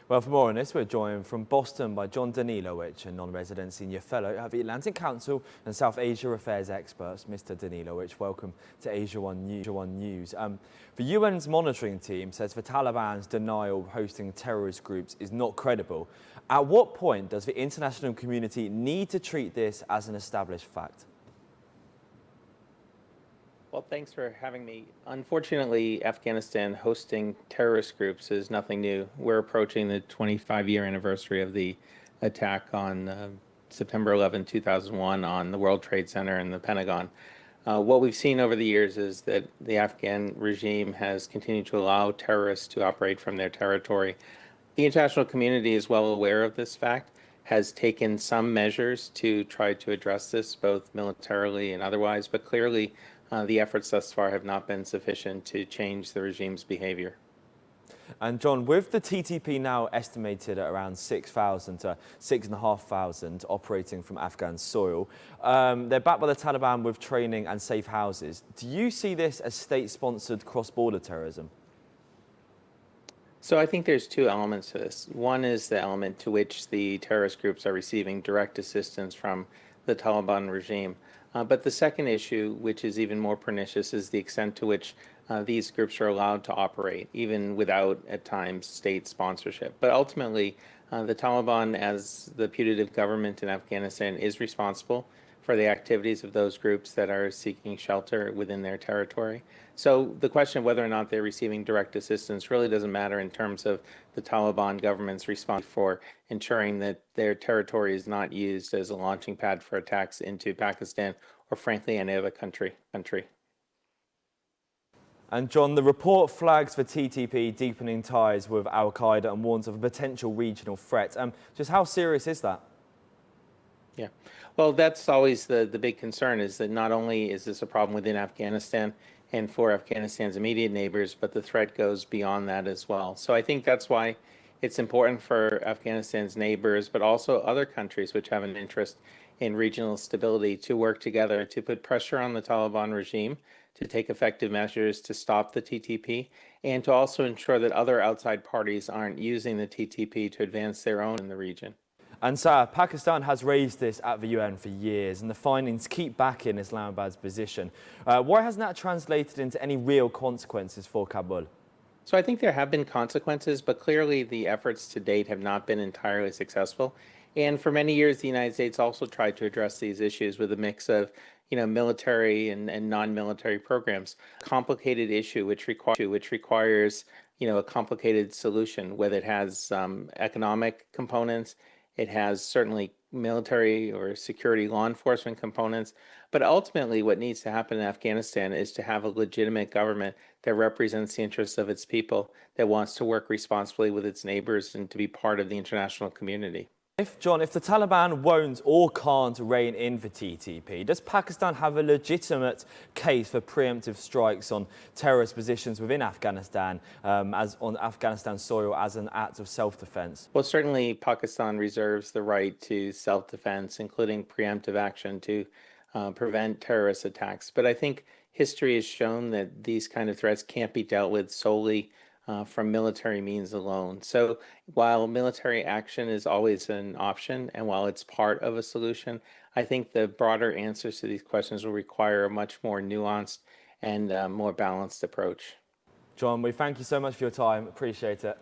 Well, for more on this, we're joined from Boston by Jon Danilowicz, a non-resident senior fellow at the Atlantic Council and South Asia Affairs experts. Mr. Danilowicz, welcome to Asia One News. The UN's monitoring team says the Taliban's denial of hosting terrorist groups is not credible. At what point does the international community need to treat this as an established fact? Well, thanks for having me. Unfortunately, Afghanistan hosting terrorist groups is nothing new. We're approaching the 25-year anniversary of the attack on September 11, 2001 on the World Trade Center and the Pentagon. What we've seen over the years is that the Afghan regime has continued to allow terrorists to operate from their territory. The international community is well aware of this fact, has taken some measures to try to address this, both militarily and otherwise, but clearly the efforts thus far have not been sufficient to change the regime's behavior. And John, with the TTP now estimated at around 6,000 to 6,500 operating from Afghan soil, they're backed by the Taliban with training and safe houses. Do you see this as state-sponsored cross-border terrorism? So I think there's two elements to this. One is the element to which the terrorist groups are receiving direct assistance from the Taliban regime. But the second issue, which is even more pernicious, is the extent to which these groups are allowed to operate, even without, at times, state sponsorship. But ultimately, the Taliban, as the putative government in Afghanistan, is responsible for the activities of those groups that are seeking shelter within their territory. So the question of whether or not they're receiving direct assistance really doesn't matter in terms of the Taliban government's response for ensuring that their territory is not used as a launching pad for attacks into Pakistan or, frankly, any other country. And John, the report flags the TTP deepening ties with al-Qaeda and warns of a potential regional threat. Just how serious is that? Yeah, well, that's always the big concern, is that not only is this a problem within Afghanistan and for Afghanistan's immediate neighbors, but the threat goes beyond that as well. So I think that's why it's important for Afghanistan's neighbors, but also other countries which have an interest in regional stability, to work together to put pressure on the Taliban regime to take effective measures to stop the TTP, and to also ensure that other outside parties aren't using the TTP to advance their own in the region. And so Pakistan has raised this at the UN for years, and the findings keep backing Islamabad's position. Why hasn't that translated into any real consequences for Kabul? So I think there have been consequences, but clearly the efforts to date have not been entirely successful. And for many years, the United States also tried to address these issues with a mix of, military and non-military programs. Complicated issue which requires, a complicated solution, whether it has economic components. It has certainly military or security law enforcement components. But ultimately, what needs to happen in Afghanistan is to have a legitimate government that represents the interests of its people, that wants to work responsibly with its neighbors and to be part of the international community. John, if the Taliban won't or can't rein in the TTP, does Pakistan have a legitimate case for preemptive strikes on terrorist positions within Afghanistan, as on Afghanistan soil, as an act of self-defense? Well, certainly Pakistan reserves the right to self-defense, including preemptive action to prevent terrorist attacks. But I think history has shown that these kind of threats can't be dealt with solely from military means alone. So while military action is always an option, and while it's part of a solution, I think the broader answers to these questions will require a much more nuanced and more balanced approach. John, we thank you so much for your time. Appreciate it.